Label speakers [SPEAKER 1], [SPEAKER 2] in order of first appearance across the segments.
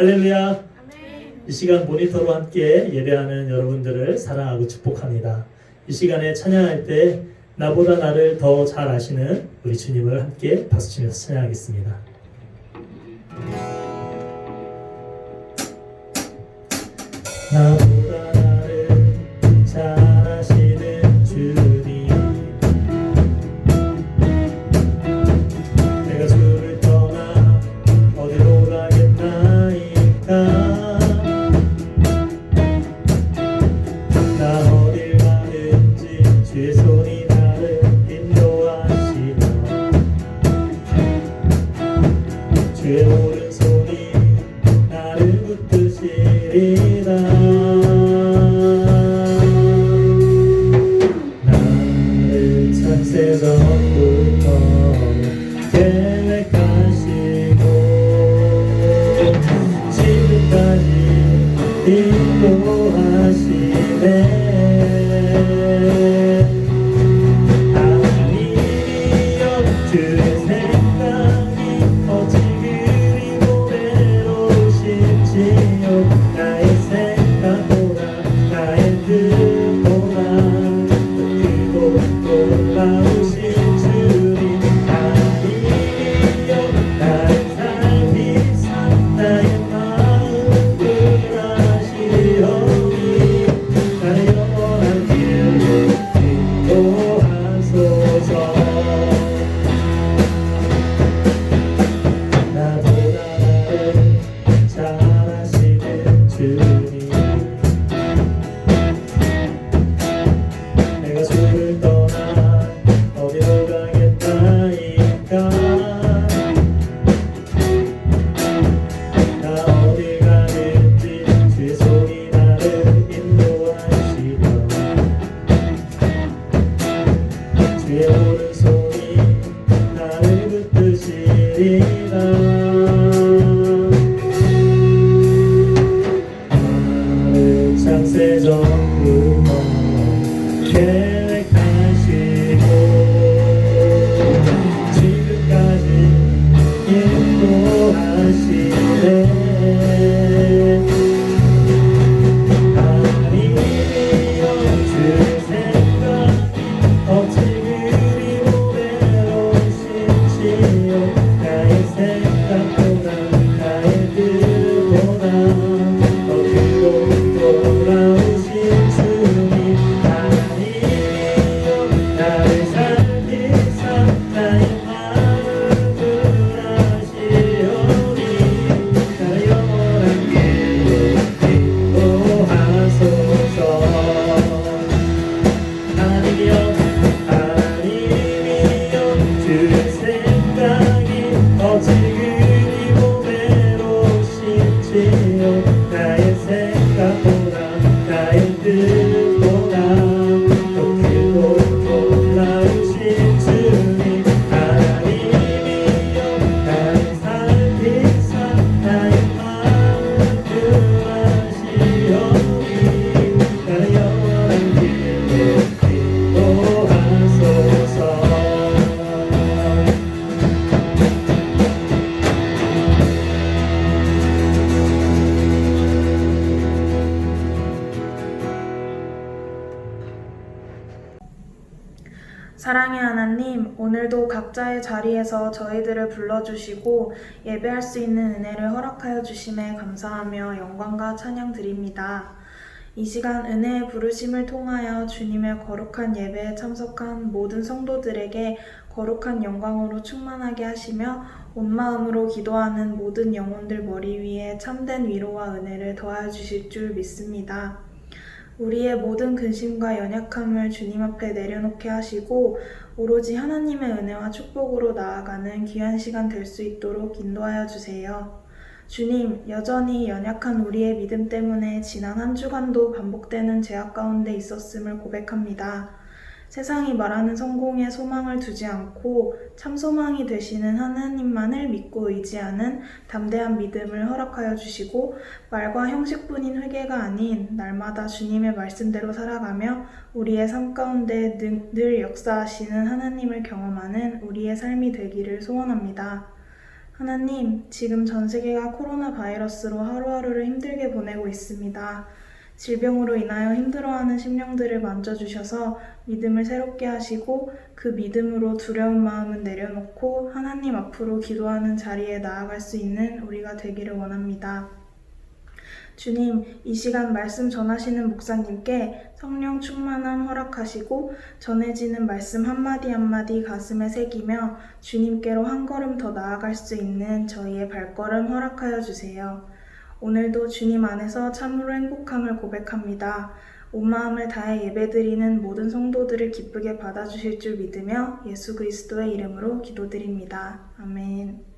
[SPEAKER 1] 할렐루야.
[SPEAKER 2] 아멘.
[SPEAKER 1] 이 시간 모니터로 함께 예배하는 여러분들을 사랑하고 축복합니다. 이 시간에 찬양할 때 나보다 나를 더 잘 아시는 우리 주님을 함께 박수치면서 찬양하겠습니다. 나보다 나를 잘 아시는 주님, 내가 주를 떠나 어디로 가겠나이까. 나 어딜 가든지 주의 손이 나를 인도하시며 주의 오른손이 나를 붙드시리라. 나를 창세전부터 계획하시고 지금까지 인도하시네. 하나님이여 주의 생각이 어찌 그리 고배로우신지요. 나의 생각보다 나의 뜻보다 더 크고 놀라우신 주님. 하나님이여 나를 살피사 나의 마음을 아시오니 나의 영원한 길로 인도하소서. 나보다 나를 잘 아시는 주님, 내가 주를 떠나 어디로 가겠나이까. 나 어딜 가든지 주의 손이 나를 인도하시며 주의 오른손이 나를 붙드시리라. 나를 창세전부터 계획하시고 지금까지 인도하시네. 하나님이여 주의 생각이 어찌 그리 고배로우신지요. 나의 생각보다 나의 뜻보다 더 크고 놀라우신 주님. 하나님이여 나를 살피사 나의 마음을 아시오니 나의 영원한 길로 인도하소서. 하나님이여 하나님이여 주의 생각이 어찌 그리 고배로우신지요. 나의 생각보다 나의 뜻보다 더 크고 놀라우신 주님. 하나님이여 나를 살피사 나의 마음을 아시오니 나의 영원한 길로 인도하소서.
[SPEAKER 2] 사랑의 하나님, 오늘도 각자의 자리에서 저희들을 불러주시고 예배할 수 있는 은혜를 허락하여 주심에 감사하며 영광과 찬양 드립니다. 이 시간 은혜의 부르심을 통하여 주님의 거룩한 예배에 참석한 모든 성도들에게 거룩한 영광으로 충만하게 하시며 온 마음으로 기도하는 모든 영혼들 머리 위에 참된 위로와 은혜를 더하여 주실 줄 믿습니다. 우리의 모든 근심과 연약함을 주님 앞에 내려놓게 하시고 오로지 하나님의 은혜와 축복으로 나아가는 귀한 시간 될 수 있도록 인도하여 주세요. 주님, 여전히 연약한 우리의 믿음 때문에 지난 한 주간도 반복되는 제약 가운데 있었음을 고백합니다. 세상이 말하는 성공에 소망을 두지 않고 참 소망이 되시는 하나님만을 믿고 의지하는 담대한 믿음을 허락하여 주시고 말과 형식뿐인 회개가 아닌 날마다 주님의 말씀대로 살아가며 우리의 삶 가운데 늘 역사하시는 하나님을 경험하는 우리의 삶이 되기를 소원합니다. 하나님, 지금 전 세계가 코로나 바이러스로 하루하루를 힘들게 보내고 있습니다. 질병으로 인하여 힘들어하는 심령들을 만져주셔서 믿음을 새롭게 하시고 그 믿음으로 두려운 마음은 내려놓고 하나님 앞으로 기도하는 자리에 나아갈 수 있는 우리가 되기를 원합니다. 주님, 이 시간 말씀 전하시는 목사님께 성령 충만함 허락하시고 전해지는 말씀 한마디 한마디 가슴에 새기며 주님께로 한 걸음 더 나아갈 수 있는 저희의 발걸음 허락하여 주세요. 오늘도 주님 안에서 참으로 행복함을 고백합니다. 온 마음을 다해 예배드리는 모든 성도들을 기쁘게 받아주실 줄 믿으며 예수 그리스도의 이름으로 기도드립니다. 아멘.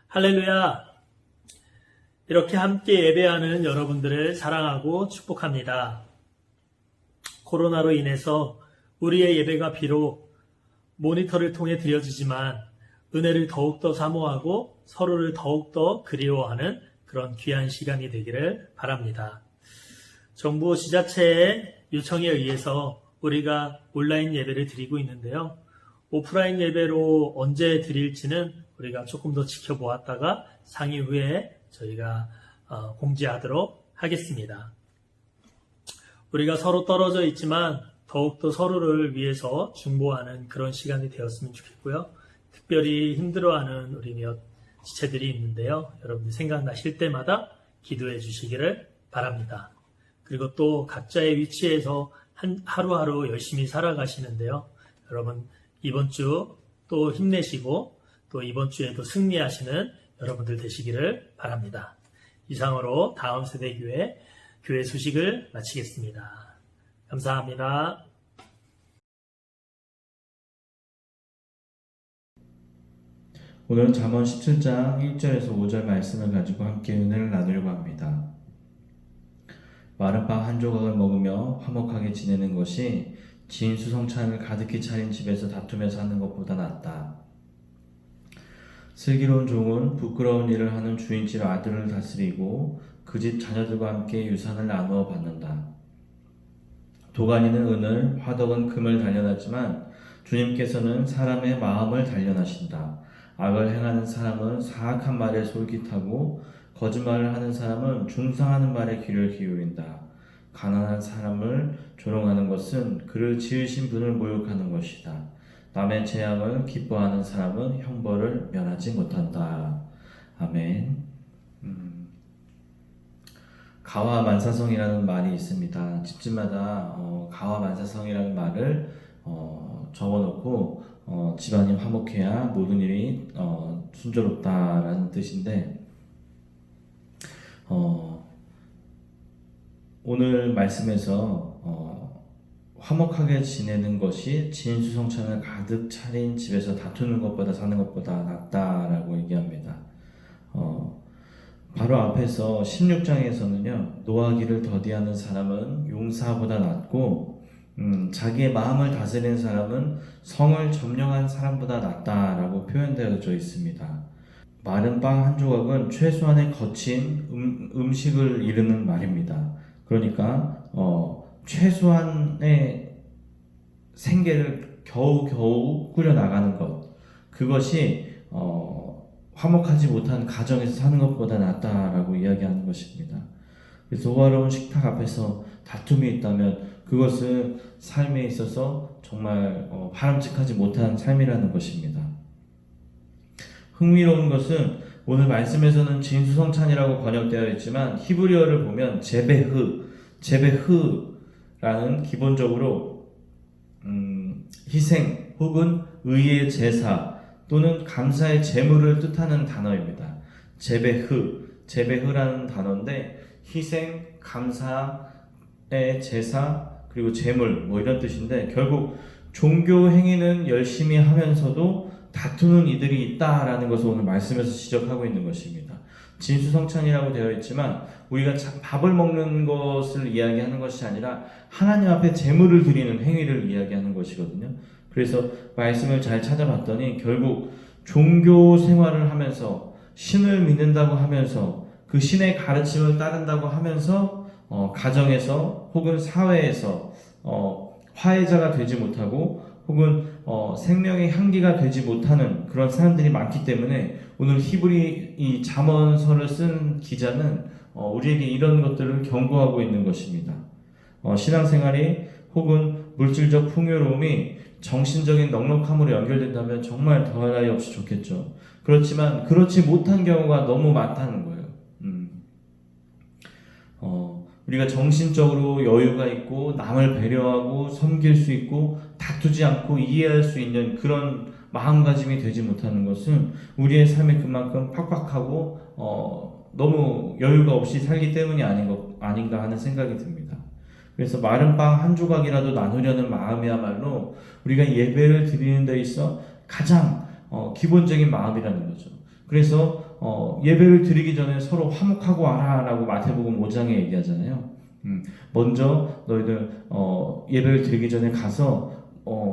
[SPEAKER 1] 할렐루야! 이렇게 함께 예배하는 여러분들을 사랑하고 축복합니다. 코로나로 인해서 우리의 예배가 비록 모니터를 통해 드려지지만 은혜를 더욱더 사모하고 서로를 더욱더 그리워하는 그런 귀한 시간이 되기를 바랍니다. 정부 지자체의 요청에 의해서 우리가 온라인 예배를 드리고 있는데요. 오프라인 예배로 언제 드릴지는 우리가 조금 더 지켜보았다가 상의 후에 저희가 공지하도록 하겠습니다. 우리가 서로 떨어져 있지만 더욱더 서로를 위해서 중보하는 그런 시간이 되었으면 좋겠고요. 특별히 힘들어하는 우리 몇 지체들이 있는데요. 여러분들 생각나실 때마다 기도해 주시기를 바랍니다. 그리고 또 각자의 위치에서 하루하루 열심히 살아가시는데요. 여러분 이번 주 또 힘내시고 또 이번 주에도 승리하시는 여러분들 되시기를 바랍니다. 이상으로 다음 세대 교회 소식을 마치겠습니다. 감사합니다.
[SPEAKER 3] 오늘은 잠언 17장 1절에서 5절 말씀을 가지고 함께 은혜를 나누려고 합니다. 마른 빵 한 조각을 먹으며 화목하게 지내는 것이 진수성찬을 가득히 차린 집에서 다투며 사는 것보다 낫다. 슬기로운 종은 부끄러운 일을 하는 주인집 아들을 다스리고 그 집 자녀들과 함께 유산을 나누어 받는다. 도가니는 은을, 화덕은 금을 단련하지만 주님께서는 사람의 마음을 단련하신다. 악을 행하는 사람은 사악한 말에 솔깃하고 거짓말을 하는 사람은 중상하는 말에 귀를 기울인다. 가난한 사람을 조롱하는 것은 그를 지으신 분을 모욕하는 것이다. 남의 재앙을 기뻐하는 사람은 형벌을 면하지 못한다. 아멘. 가와만사성이라는 말이 있습니다. 집집마다 가와만사성이라는 말을 적어놓고 집안이 화목해야 모든 일이 순조롭다라는 뜻인데 오늘 말씀에서 화목하게 지내는 것이 진수성찬을 가득 차린 집에서 다투는 것보다 사는 것보다 낫다라고 얘기합니다. 바로 앞에서 16장에서는요, 노하기를 더디하는 사람은 용사보다 낫고 자기의 마음을 다스리는 사람은 성을 점령한 사람보다 낫다라고 표현되어져 있습니다. 마른 빵 한 조각은 최소한의 거친 음식을 이르는 말입니다. 그러니까 최소한의 생계를 겨우겨우 꾸려나가는 것, 그것이 화목하지 못한 가정에서 사는 것보다 낫다라고 이야기하는 것입니다. 그래서 호화로운 식탁 앞에서 다툼이 있다면 그것은 삶에 있어서 정말 바람직하지 못한 삶이라는 것입니다. 흥미로운 것은 오늘 말씀에서는 진수성찬이라고 번역되어 있지만 히브리어를 보면 제베흐라는 기본적으로 희생 혹은 의의 제사 또는 감사의 제물을 뜻하는 단어입니다. 제베흐라는 단어인데 희생, 감사의 제사 그리고 제물 이런 뜻인데 결국 종교 행위는 열심히 하면서도 다투는 이들이 있다라는 것을 오늘 말씀에서 지적하고 있는 것입니다. 진수성찬이라고 되어 있지만 우리가 밥을 먹는 것을 이야기하는 것이 아니라 하나님 앞에 제물을 드리는 행위를 이야기하는 것이거든요. 그래서 말씀을 잘 찾아봤더니 결국 종교 생활을 하면서 신을 믿는다고 하면서 그 신의 가르침을 따른다고 하면서 가정에서 혹은 사회에서 화해자가 되지 못하고 혹은 생명의 향기가 되지 못하는 그런 사람들이 많기 때문에 오늘 히브리 이 잠언서를 쓴 기자는 우리에게 이런 것들을 경고하고 있는 것입니다. 신앙생활이 혹은 물질적 풍요로움이 정신적인 넉넉함으로 연결된다면 정말 더할 나위 없이 좋겠죠. 그렇지만 그렇지 못한 경우가 너무 많다는 거예요. 우리가 정신적으로 여유가 있고 남을 배려하고 섬길 수 있고 다투지 않고 이해할 수 있는 그런 마음가짐이 되지 못하는 것은 우리의 삶이 그만큼 팍팍하고 너무 여유가 없이 살기 때문이 아닌가 하는 생각이 듭니다. 그래서 마른 빵 한 조각이라도 나누려는 마음이야말로 우리가 예배를 드리는 데 있어 가장 기본적인 마음이라는 거죠. 그래서 예배를 드리기 전에 서로 화목하고 와라라고 마태복음 5장에 얘기하잖아요. 먼저 너희들 예배를 드리기 전에 가서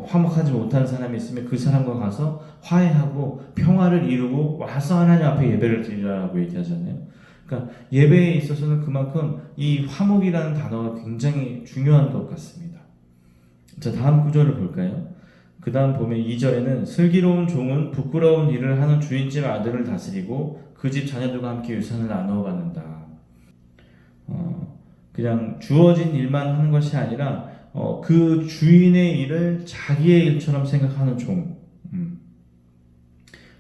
[SPEAKER 3] 화목하지 못한 사람이 있으면 그 사람과 가서 화해하고 평화를 이루고 와서 하나님 앞에 예배를 드리라고 얘기하잖아요. 그러니까 예배에 있어서는 그만큼 이 화목이라는 단어가 굉장히 중요한 것 같습니다. 자, 다음 구절을 볼까요? 그 다음 보면 2절에는 슬기로운 종은 부끄러운 일을 하는 주인집 아들을 다스리고 그 집 자녀들과 함께 유산을 나누어 받는다. 그냥 주어진 일만 하는 것이 아니라 그 주인의 일을 자기의 일처럼 생각하는 종.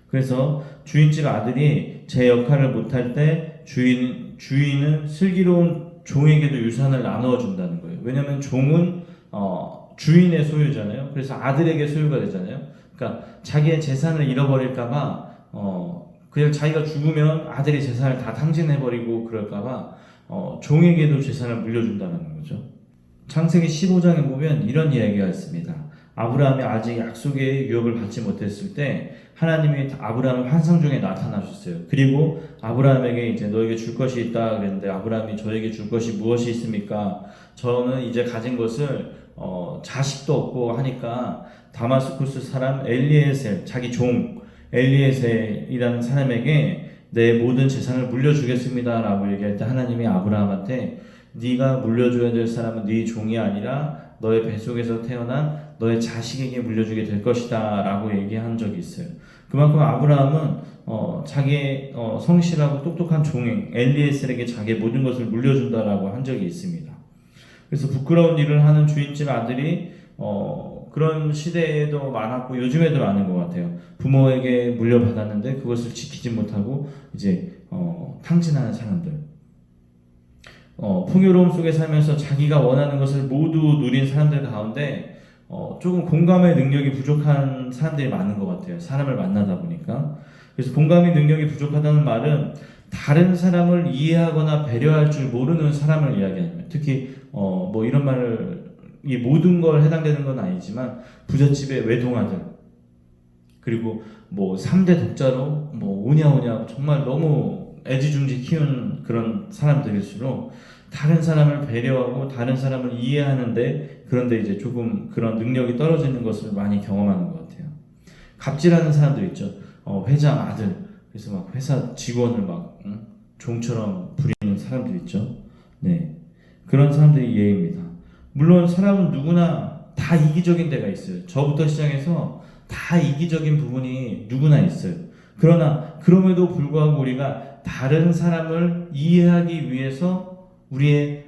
[SPEAKER 3] 그래서 주인집 아들이 제 역할을 못할 때 주인은 슬기로운 종에게도 유산을 나누어 준다는 거예요. 왜냐하면 종은 주인의 소유잖아요. 그래서 아들에게 소유가 되잖아요. 그러니까 자기의 재산을 잃어버릴까봐 그냥 자기가 죽으면 아들이 재산을 다 탕진해버리고 그럴까봐 종에게도 재산을 물려준다는 거죠. 창세기 15장에 보면 이런 이야기가 있습니다. 아브라함이 아직 약속의 유업을 받지 못했을 때 하나님이 아브라함을 환상 중에 나타나셨어요. 그리고 아브라함에게 이제 너에게 줄 것이 있다 그랬는데 아브라함이 저에게 줄 것이 무엇이 있습니까? 저는 이제 가진 것을 자식도 없고 하니까 다마스쿠스 사람 엘리에셀, 자기 종 엘리에셀이라는 사람에게 내 모든 재산을 물려주겠습니다 라고 얘기할 때 하나님이 아브라함한테 네가 물려줘야 될 사람은 네 종이 아니라 너의 뱃속에서 태어난 너의 자식에게 물려주게 될 것이다 라고 얘기한 적이 있어요. 그만큼 아브라함은 자기의 성실하고 똑똑한 종인 엘리에셀에게 자기의 모든 것을 물려준다라고 한 적이 있습니다. 그래서 부끄러운 일을 하는 주인집 아들이 그런 시대에도 많았고 요즘에도 많은 것 같아요. 부모에게 물려받았는데 그것을 지키지 못하고 이제 탕진하는 사람들. 풍요로움 속에 살면서 자기가 원하는 것을 모두 누린 사람들 가운데 조금 공감의 능력이 부족한 사람들이 많은 것 같아요. 사람을 만나다 보니까. 그래서 공감의 능력이 부족하다는 말은 다른 사람을 이해하거나 배려할 줄 모르는 사람을 이야기합니다. 특히 뭐 이런 말을 이 모든 걸 해당되는 건 아니지만 부잣집의 외동아들 그리고 뭐 3대 독자로 뭐 오냐오냐 정말 너무 애지중지 키운 그런 사람들일수록 다른 사람을 배려하고 다른 사람을 이해하는데 그런데 이제 조금 그런 능력이 떨어지는 것을 많이 경험하는 것 같아요. 갑질하는 사람들 있죠. 회장 아들 그래서 막 회사 직원을 막 종처럼 부리는 사람들 있죠. 네, 그런 사람들이 예입니다. 물론 사람은 누구나 다 이기적인 데가 있어요. 저부터 시작해서 다 이기적인 부분이 누구나 있어요. 그러나 그럼에도 불구하고 우리가 다른 사람을 이해하기 위해서 우리의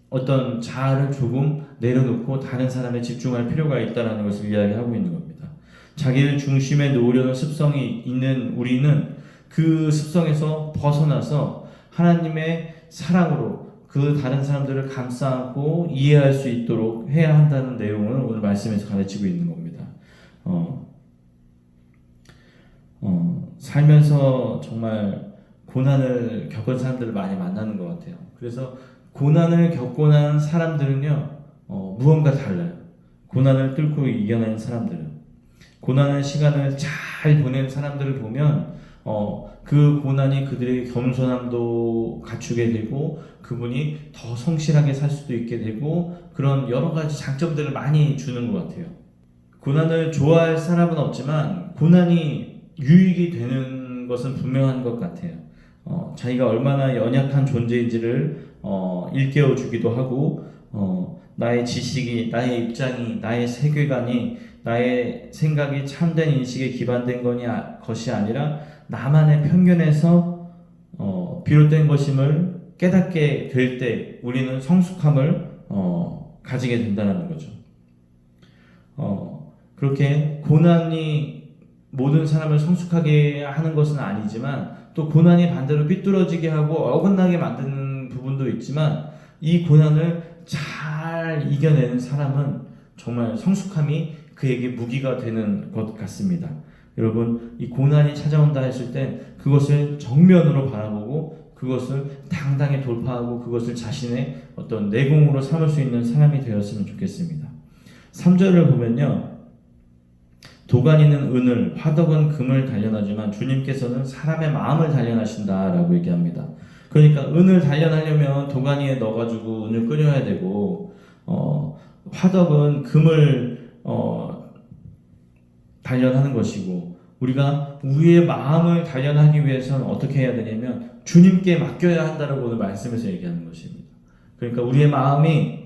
[SPEAKER 3] 어떤 자아를 조금 내려놓고 다른 사람에 집중할 필요가 있다는 것을 이야기하고 있는 겁니다. 자기를 중심에 놓으려는 습성이 있는 우리는 그 습성에서 벗어나서 하나님의 사랑으로 그 다른 사람들을 감싸 안고 이해할 수 있도록 해야 한다는 내용을 오늘 말씀에서 가르치고 있는 겁니다. 살면서 정말 고난을 겪은 사람들을 많이 만나는 것 같아요. 그래서 고난을 겪고 난 사람들은요, 무언가 달라요. 고난을 뚫고 이겨낸 사람들은. 고난의 시간을 잘 보낸 사람들을 보면, 그 고난이 그들의 겸손함도 갖추게 되고, 그분이 더 성실하게 살 수도 있게 되고, 그런 여러 가지 장점들을 많이 주는 것 같아요. 고난을 좋아할 사람은 없지만, 고난이 유익이 되는 것은 분명한 것 같아요. 자기가 얼마나 연약한 존재인지를 일깨워 주기도 하고 나의 지식이, 나의 입장이, 나의 세계관이, 나의 생각이 참된 인식에 기반된 것이 아니라 나만의 편견에서 비롯된 것임을 깨닫게 될 때 우리는 성숙함을 가지게 된다는 거죠. 그렇게 고난이 모든 사람을 성숙하게 하는 것은 아니지만 또 고난이 반대로 삐뚤어지게 하고 어긋나게 만드는 부분도 있지만 이 고난을 잘 이겨내는 사람은 정말 성숙함이 그에게 무기가 되는 것 같습니다. 여러분, 이 고난이 찾아온다 했을 때 그것을 정면으로 바라보고 그것을 당당히 돌파하고 그것을 자신의 어떤 내공으로 삼을 수 있는 사람이 되었으면 좋겠습니다. 3절을 보면요, 도가니는 은을, 화덕은 금을 단련하지만 주님께서는 사람의 마음을 단련하신다라고 얘기합니다. 그러니까 은을 단련하려면 도가니에 넣어가지고 은을 끓여야 되고, 화덕은 금을 단련하는 것이고, 우리가 우리의 마음을 단련하기 위해서는 어떻게 해야 되냐면 주님께 맡겨야 한다라고 오늘 말씀에서 얘기하는 것입니다. 그러니까 우리의 마음이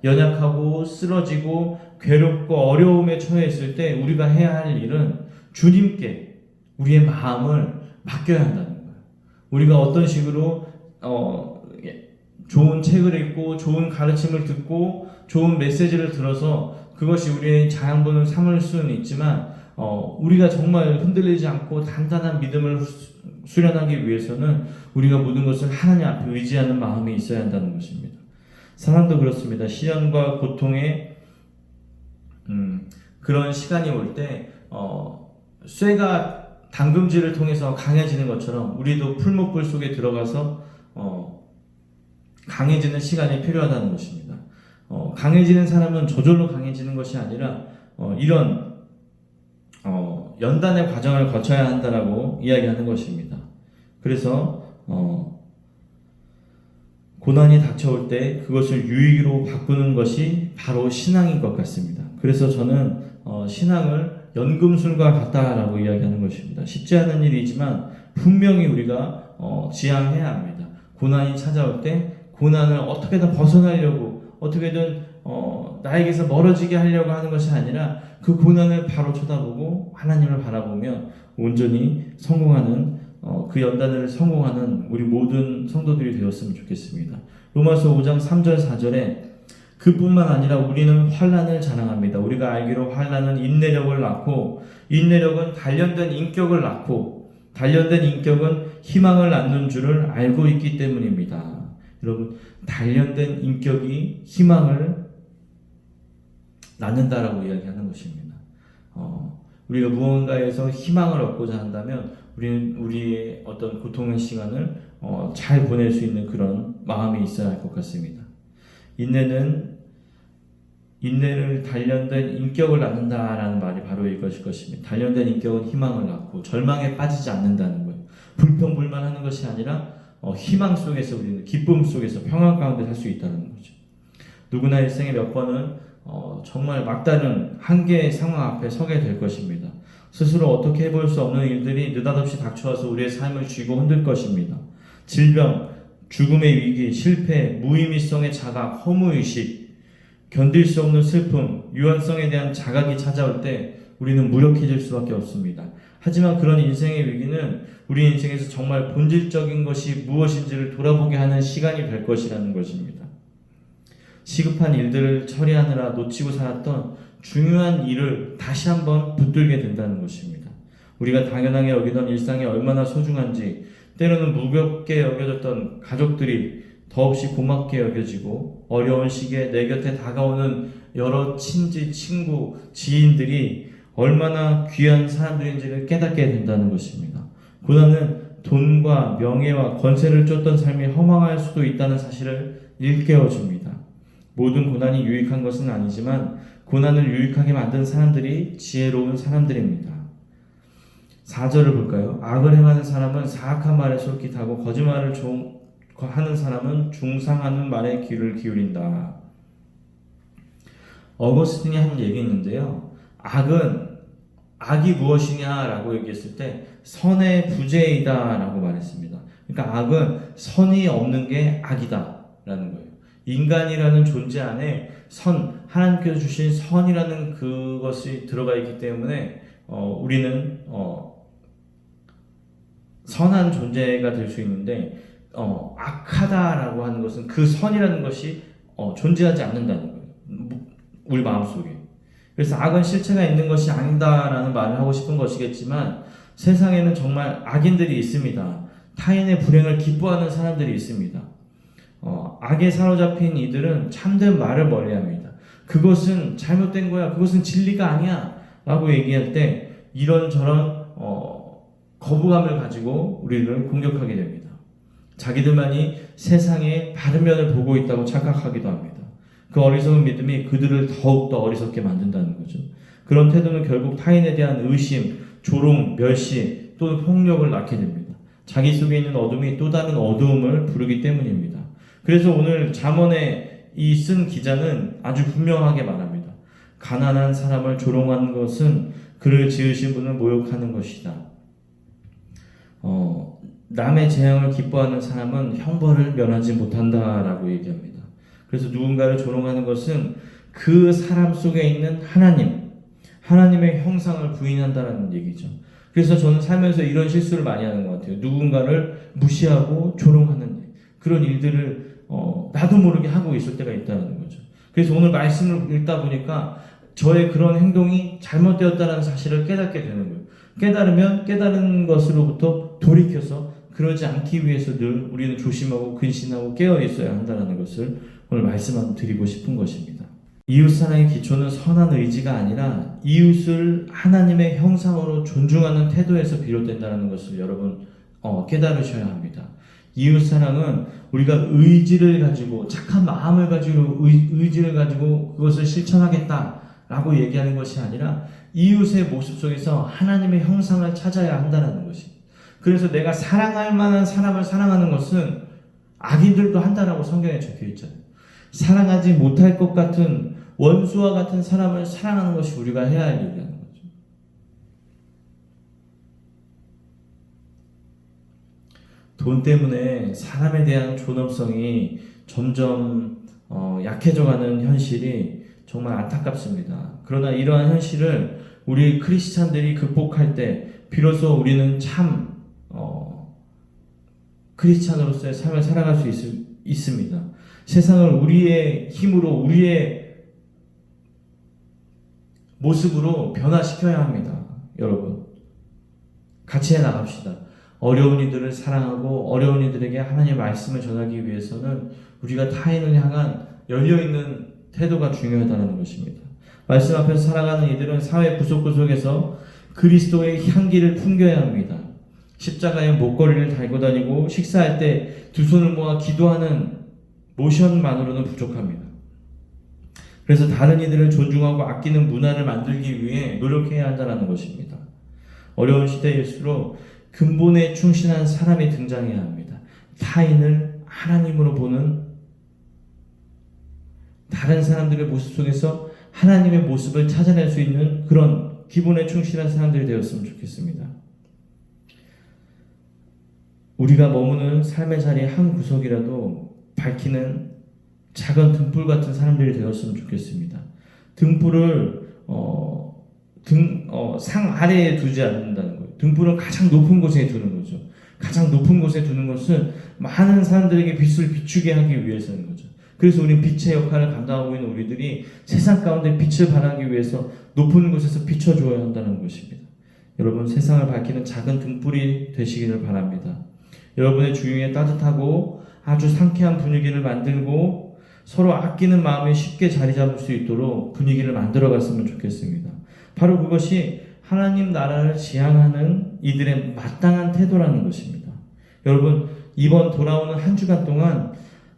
[SPEAKER 3] 연약하고 쓰러지고 괴롭고 어려움에 처해 있을 때 우리가 해야 할 일은 주님께 우리의 마음을 맡겨야 한다는 거예요. 우리가 어떤 식으로 좋은 책을 읽고 좋은 가르침을 듣고 좋은 메시지를 들어서 그것이 우리의 자양분을 삼을 수는 있지만 우리가 정말 흔들리지 않고 단단한 믿음을 수련하기 위해서는 우리가 모든 것을 하나님 앞에 의지하는 마음이 있어야 한다는 것입니다. 사랑도 그렇습니다. 시련과 고통의 그런 시간이 올 때 쇠가 담금질을 통해서 강해지는 것처럼 우리도 풀목불 속에 들어가서 강해지는 시간이 필요하다는 것입니다. 강해지는 사람은 저절로 강해지는 것이 아니라 이런 연단의 과정을 거쳐야 한다라고 이야기하는 것입니다. 그래서 고난이 닥쳐올 때 그것을 유익으로 바꾸는 것이 바로 신앙인 것 같습니다. 그래서 저는 신앙을 연금술과 같다라고 이야기하는 것입니다. 쉽지 않은 일이지만 분명히 우리가 지향해야 합니다. 고난이 찾아올 때 고난을 어떻게든 벗어나려고 어떻게든 나에게서 멀어지게 하려고 하는 것이 아니라 그 고난을 바로 쳐다보고 하나님을 바라보며 온전히 성공하는 그 연단을 성공하는 우리 모든 성도들이 되었으면 좋겠습니다. 로마서 5장 3절 4절에 그뿐만 아니라 우리는 환난을 자랑합니다. 우리가 알기로 환난은 인내력을 낳고 인내력은 단련된 인격을 낳고 단련된 인격은 희망을 낳는 줄을 알고 있기 때문입니다. 여러분, 단련된 인격이 희망을 낳는다라고 이야기하는 것입니다. 우리가 무언가에서 희망을 얻고자 한다면 우리는 우리의 어떤 고통의 시간을 잘 보낼 수 있는 그런 마음이 있어야 할 것 같습니다. 인내를 단련된 인격을 낳는다라는 말이 바로 이것일 것입니다. 단련된 인격은 희망을 낳고 절망에 빠지지 않는다는 거예요. 불평불만하는 것이 아니라 희망 속에서 우리는 기쁨 속에서 평안 가운데 살 수 있다는 거죠. 누구나 일생에 몇 번은 정말 막다른 한계의 상황 앞에 서게 될 것입니다. 스스로 어떻게 해볼 수 없는 일들이 느닷없이 닥쳐와서 우리의 삶을 쥐고 흔들 것입니다. 질병, 죽음의 위기, 실패, 무의미성의 자각, 허무의식, 견딜 수 없는 슬픔, 유한성에 대한 자각이 찾아올 때 우리는 무력해질 수밖에 없습니다. 하지만 그런 인생의 위기는 우리 인생에서 정말 본질적인 것이 무엇인지를 돌아보게 하는 시간이 될 것이라는 것입니다. 시급한 일들을 처리하느라 놓치고 살았던 중요한 일을 다시 한번 붙들게 된다는 것입니다. 우리가 당연하게 여기던 일상이 얼마나 소중한지, 때로는 무겁게 여겨졌던 가족들이 더없이 고맙게 여겨지고 어려운 시기에 내 곁에 다가오는 여러 친지, 친구, 지인들이 얼마나 귀한 사람들인지를 깨닫게 된다는 것입니다. 고난은 돈과 명예와 권세를 쫓던 삶이 허망할 수도 있다는 사실을 일깨워줍니다. 모든 고난이 유익한 것은 아니지만 고난을 유익하게 만든 사람들이 지혜로운 사람들입니다. 4절을 볼까요? 악을 행하는 사람은 사악한 말에 솔깃하고 거짓말을 하는 사람은 중상하는 말에 귀를 기울인다. 어거스틴이 한 얘기 있는데요. 악이 무엇이냐라고 얘기했을 때 선의 부재이다라고 말했습니다. 그러니까 악은 선이 없는 게 악이다라는 거예요. 인간이라는 존재 안에 하나님께서 주신 선이라는 그것이 들어가 있기 때문에 우리는 선한 존재가 될 수 있는데 악하다라고 하는 것은 그 선이라는 것이 존재하지 않는다는 거예요. 우리 마음속에. 그래서 악은 실체가 있는 것이 아니다라는 말을 하고 싶은 것이겠지만 세상에는 정말 악인들이 있습니다. 타인의 불행을 기뻐하는 사람들이 있습니다. 악에 사로잡힌 이들은 참된 말을 멀리합니다. 그것은 잘못된 거야. 그것은 진리가 아니야. 라고 얘기할 때 이런저런 거부감을 가지고 우리를 공격하게 됩니다. 자기들만이 세상의 바른 면을 보고 있다고 착각하기도 합니다. 그 어리석은 믿음이 그들을 더욱더 어리석게 만든다는 거죠. 그런 태도는 결국 타인에 대한 의심, 조롱, 멸시 또는 폭력을 낳게 됩니다. 자기 속에 있는 어둠이 또 다른 어두움을 부르기 때문입니다. 그래서 오늘 잠언에 이 쓴 기자는 아주 분명하게 말합니다. 가난한 사람을 조롱하는 것은 그를 지으신 분을 모욕하는 것이다. 남의 재앙을 기뻐하는 사람은 형벌을 면하지 못한다라고 얘기합니다. 그래서 누군가를 조롱하는 것은 그 사람 속에 있는 하나님의 형상을 부인한다는 얘기죠. 그래서 저는 살면서 이런 실수를 많이 하는 것 같아요. 누군가를 무시하고 조롱하는 그런 일들을 나도 모르게 하고 있을 때가 있다는 거죠. 그래서 오늘 말씀을 읽다 보니까 저의 그런 행동이 잘못되었다는 사실을 깨닫게 되는 거예요. 깨달으면 깨달은 것으로부터 돌이켜서 그러지 않기 위해서 늘 우리는 조심하고 근신하고 깨어 있어야 한다는 것을 오늘 말씀을 드리고 싶은 것입니다. 이웃사랑의 기초는 선한 의지가 아니라 이웃을 하나님의 형상으로 존중하는 태도에서 비롯된다는 것을 여러분 깨달으셔야 합니다. 이웃사랑은 우리가 의지를 가지고 착한 마음을 가지고 의지를 가지고 그것을 실천하겠다라고 얘기하는 것이 아니라 이웃의 모습 속에서 하나님의 형상을 찾아야 한다는 것입니다. 그래서 내가 사랑할 만한 사람을 사랑하는 것은 악인들도 한다라고 성경에 적혀 있잖아요. 사랑하지 못할 것 같은 원수와 같은 사람을 사랑하는 것이 우리가 해야 할 일이라는 거죠. 돈 때문에 사람에 대한 존엄성이 점점 약해져가는 현실이 정말 안타깝습니다. 그러나 이러한 현실을 우리 크리스찬들이 극복할 때 비로소 우리는 참 크리스찬으로서의 삶을 살아갈 수 있습니다. 세상을 우리의 힘으로 우리의 모습으로 변화시켜야 합니다. 여러분 같이 해나갑시다. 어려운 이들을 사랑하고 어려운 이들에게 하나님의 말씀을 전하기 위해서는 우리가 타인을 향한 열려있는 태도가 중요하다는 것입니다. 말씀 앞에서 살아가는 이들은 사회 구석구석에서 그리스도의 향기를 풍겨야 합니다. 십자가의 목걸이를 달고 다니고 식사할 때 두 손을 모아 기도하는 모션만으로는 부족합니다. 그래서 다른 이들을 존중하고 아끼는 문화를 만들기 위해 노력해야 한다는 것입니다. 어려운 시대일수록 근본에 충실한 사람이 등장해야 합니다. 타인을 하나님으로 보는 다른 사람들의 모습 속에서 하나님의 모습을 찾아낼 수 있는 그런 기본에 충실한 사람들이 되었으면 좋겠습니다. 우리가 머무는 삶의 자리 한 구석이라도 밝히는 작은 등불 같은 사람들이 되었으면 좋겠습니다. 등불을 상 아래에 두지 않는다는 거예요. 등불은 가장 높은 곳에 두는 거죠. 가장 높은 곳에 두는 것은 많은 사람들에게 빛을 비추게 하기 위해서인 거죠. 그래서 우리는 빛의 역할을 감당하고 있는 우리들이 세상 가운데 빛을 발하기 위해서 높은 곳에서 비춰줘야 한다는 것입니다. 여러분 세상을 밝히는 작은 등불이 되시기를 바랍니다. 여러분의 주위에 따뜻하고 아주 상쾌한 분위기를 만들고 서로 아끼는 마음이 쉽게 자리 잡을 수 있도록 분위기를 만들어 갔으면 좋겠습니다. 바로 그것이 하나님 나라를 지향하는 이들의 마땅한 태도라는 것입니다. 여러분 이번 돌아오는 한 주간 동안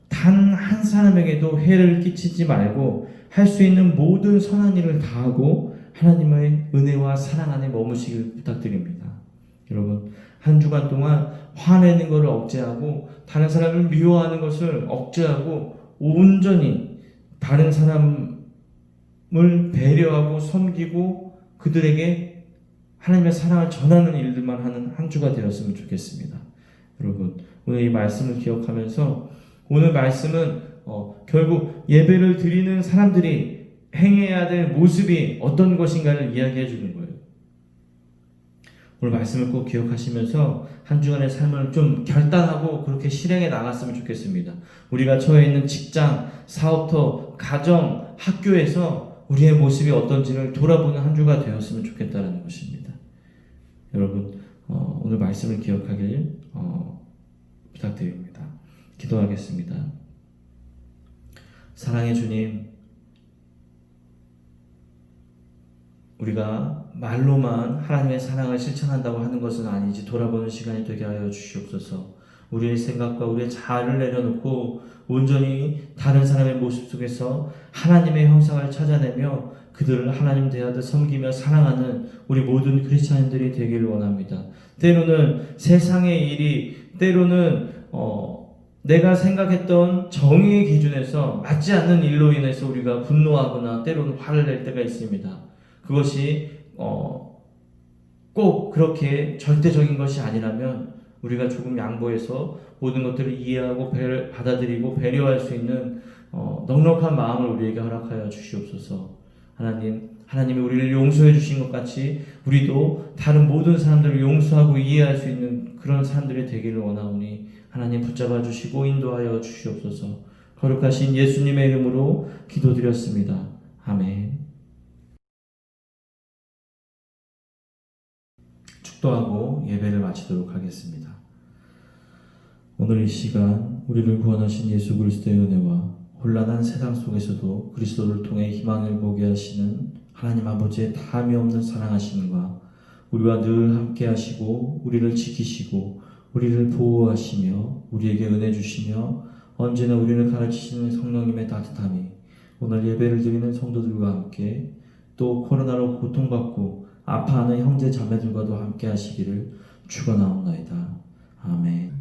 [SPEAKER 3] 단 한 사람에게도 해를 끼치지 말고 할 수 있는 모든 선한 일을 다하고 하나님의 은혜와 사랑 안에 머무시길 부탁드립니다. 여러분 한 주간 동안 화내는 것을 억제하고 다른 사람을 미워하는 것을 억제하고 온전히 다른 사람을 배려하고 섬기고 그들에게 하나님의 사랑을 전하는 일들만 하는 한 주가 되었으면 좋겠습니다. 여러분 오늘 이 말씀을 기억하면서 오늘 말씀은 결국 예배를 드리는 사람들이 행해야 될 모습이 어떤 것인가를 이야기해 주는 거예요. 오늘 말씀을 꼭 기억하시면서 한 주간의 삶을 좀 결단하고 그렇게 실행해 나갔으면 좋겠습니다. 우리가 처해 있는 직장, 사업터, 가정, 학교에서 우리의 모습이 어떤지를 돌아보는 한 주가 되었으면 좋겠다는 것입니다. 여러분, 오늘 말씀을 기억하길 부탁드립니다. 기도하겠습니다. 사랑의 주님, 우리가 말로만 하나님의 사랑을 실천한다고 하는 것은 아니지 돌아보는 시간이 되게 하여 주시옵소서. 우리의 생각과 우리의 자아를 내려놓고 온전히 다른 사람의 모습 속에서 하나님의 형상을 찾아내며 그들을 하나님 대하듯 섬기며 사랑하는 우리 모든 크리스찬인들이 되기를 원합니다. 때로는 세상의 일이, 때로는 내가 생각했던 정의의 기준에서 맞지 않는 일로 인해서 우리가 분노하거나 때로는 화를 낼 때가 있습니다. 그것이 꼭 그렇게 절대적인 것이 아니라면 우리가 조금 양보해서 모든 것들을 이해하고 받아들이고 배려할 수 있는 넉넉한 마음을 우리에게 허락하여 주시옵소서. 하나님이 우리를 용서해 주신 것 같이 우리도 다른 모든 사람들을 용서하고 이해할 수 있는 그런 사람들이 되기를 원하오니 하나님 붙잡아 주시고 인도하여 주시옵소서. 거룩하신 예수님의 이름으로 기도드렸습니다. 아멘. 축도하고 예배를 마치도록 하겠습니다. 오늘 이 시간 우리를 구원하신 예수 그리스도의 은혜와 혼란한 세상 속에서도 그리스도를 통해 희망을 보게 하시는 하나님 아버지의 다함이 없는 사랑하심과 우리와 늘 함께 하시고 우리를 지키시고 우리를 보호하시며 우리에게 은혜 주시며 언제나 우리를 가르치시는 성령님의 따뜻함이 오늘 예배를 드리는 성도들과 함께 또 코로나로 고통받고 아파하는 형제 자매들과도 함께 하시기를 축원하옵나이다. 아멘.